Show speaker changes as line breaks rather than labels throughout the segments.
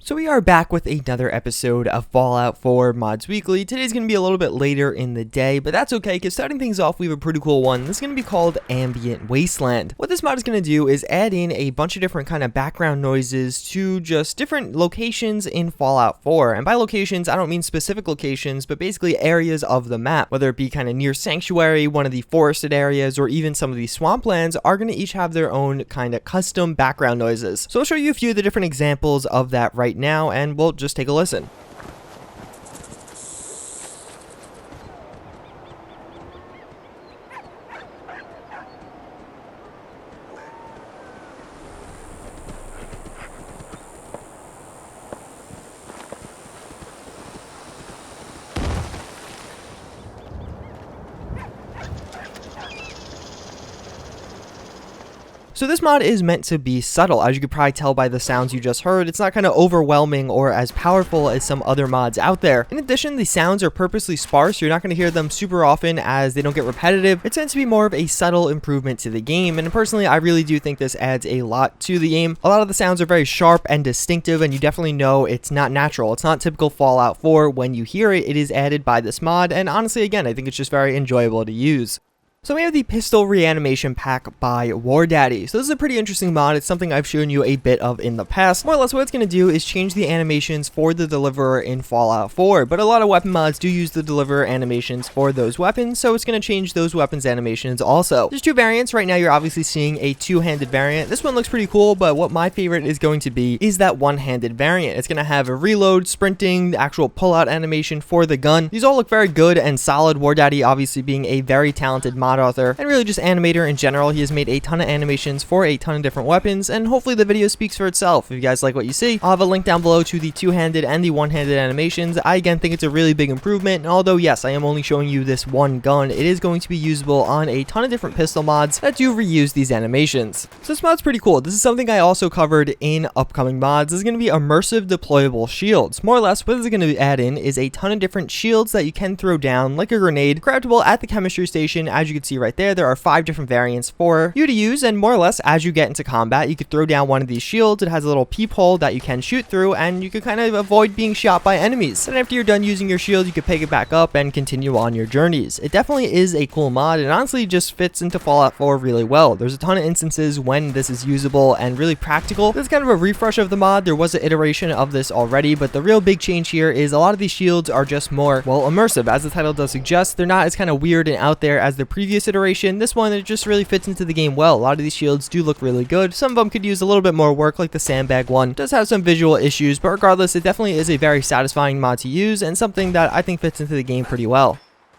So we are back with another episode of Fallout 4 Mods Weekly. Today's going to be a little bit later in the day, but that's okay because starting things off, we have a pretty cool one. This is going to be called Ambient Wasteland. What this mod is going to do is add in a bunch of different kind of background noises to just different locations in Fallout 4. And by locations, I don't mean specific locations, but basically areas of the map, whether it be kind of near Sanctuary, one of the forested areas, or even some of the swamplands are going to each have their own kind of custom background noises. So I'll show you a few of the different examples of that right now, and we'll just take a listen. So this mod is meant to be subtle, as you could probably tell by the sounds you just heard. It's not kind of overwhelming or as powerful as some other mods out there. In addition, the sounds are purposely sparse. You're not going to hear them super often as they don't get repetitive. It tends to be more of a subtle improvement to the game, and personally, I really do think this adds a lot to the game. A lot of the sounds are very sharp and distinctive, and you definitely know it's not natural. It's not typical Fallout 4. When you hear it, it is added by this mod, and honestly, again, I think it's just very enjoyable to use. So we have the Pistol Reanimation pack by Wardaddy. So this is a pretty interesting mod. It's something I've shown you a bit of in the past. More or less what it's going to do is change the animations for the Deliverer in Fallout 4. But a lot of weapon mods do use the Deliverer animations for those weapons, so it's going to change those weapons animations also. There's two variants. Right now you're obviously seeing a two-handed variant. This one looks pretty cool, but what my favorite is going to be is that one-handed variant. It's going to have a reload, sprinting, the actual pull-out animation for the gun. These all look very good and solid. Wardaddy obviously being a very talented mod author and really just animator in general. He has made a ton of animations for a ton of different weapons, and hopefully the video speaks for itself. If you guys like what you see, I'll have a link down below to the two-handed and the one-handed animations. I again think it's a really big improvement, and although yes, I am only showing you this one gun, it is going to be usable on a ton of different pistol mods that do reuse these animations. So this mod's pretty cool. This is something I also covered in upcoming mods. This is going to be immersive deployable shields. More or less what this is going to add in is a ton of different shields that you can throw down like a grenade, craftable at the chemistry station. As you can see right there are 5 different variants for you to use, and more or less as you get into combat, you could throw down one of these shields. It has a little peephole that you can shoot through, and you could kind of avoid being shot by enemies. And after you're done using your shield, you could pick it back up and continue on your journeys. It definitely is a cool mod, and honestly just fits into Fallout 4 really well. There's a ton of instances when this is usable and really practical. This is kind of a refresh of the mod. There was an iteration of this already, but the real big change here is a lot of these shields are just more, well, immersive. As the title does suggest, they're not as kind of weird and out there as the previous iteration. This one, it just really fits into the game well. A lot of these shields do look really good. Some of them could use a little bit more work, like the sandbag one. It does have some visual issues, but regardless, it definitely is a very satisfying mod to use and something that I think fits into the game pretty well.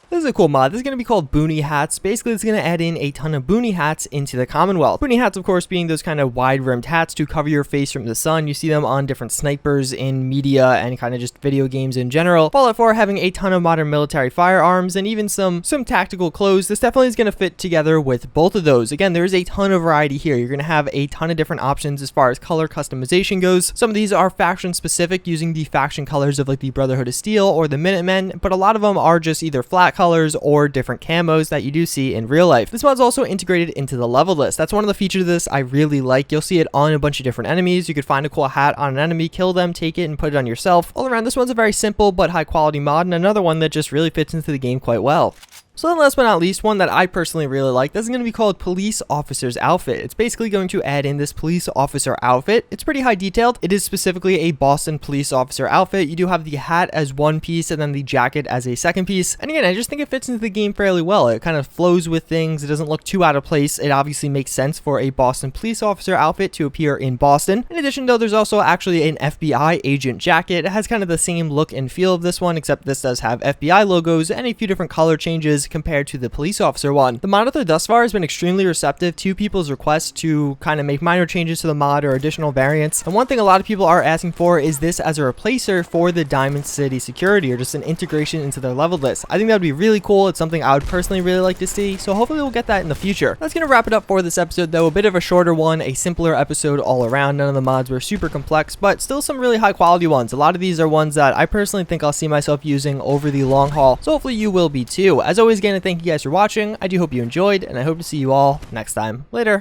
This is a cool mod. This is going to be called Boonie Hats. Basically, it's going to add in a ton of Boonie Hats into the Commonwealth. Boonie Hats, of course, being those kind of wide-rimmed hats to cover your face from the sun. You see them on different snipers in media and kind of just video games in general. Fallout 4 having a ton of modern military firearms and even some tactical clothes. This definitely is going to fit together with both of those. Again, there is a ton of variety here. You're going to have a ton of different options as far as color customization goes. Some of these are faction-specific, using the faction colors of like the Brotherhood of Steel or the Minutemen, but a lot of them are just either flat colors or different camos that you do see in real life. This mod's also integrated into the level list. That's one of the features of this I really like. You'll see it on a bunch of different enemies. You could find a cool hat on an enemy, kill them, take it, and put it on yourself. All around, this one's a very simple but high quality mod, and another one that just really fits into the game quite well. So then last but not least, one that I personally really like, this is going to be called Police Officer's Outfit. It's basically going to add in this police officer outfit. It's pretty high detailed. It is specifically a Boston police officer outfit. You do have the hat as one piece and then the jacket as a second piece. And again, I just think it fits into the game fairly well. It kind of flows with things. It doesn't look too out of place. It obviously makes sense for a Boston police officer outfit to appear in Boston. In addition, though, there's also actually an FBI agent jacket. It has kind of the same look and feel of this one, except this does have FBI logos and a few different color changes compared to the police officer one. The mod author thus far has been extremely receptive to people's requests to kind of make minor changes to the mod or additional variants. And one thing a lot of people are asking for is this as a replacer for the Diamond City security, or just an integration into their level list. I think that would be really cool. It's something I would personally really like to see, so hopefully we'll get that in the future. That's going to wrap it up for this episode, though. A bit of a shorter one, a simpler episode all around. None of the mods were super complex, but still some really high quality ones. A lot of these are ones that I personally think I'll see myself using over the long haul, so hopefully you will be too. As always, again, thank you guys for watching. I do hope you enjoyed, and I hope to see you all next time. Later.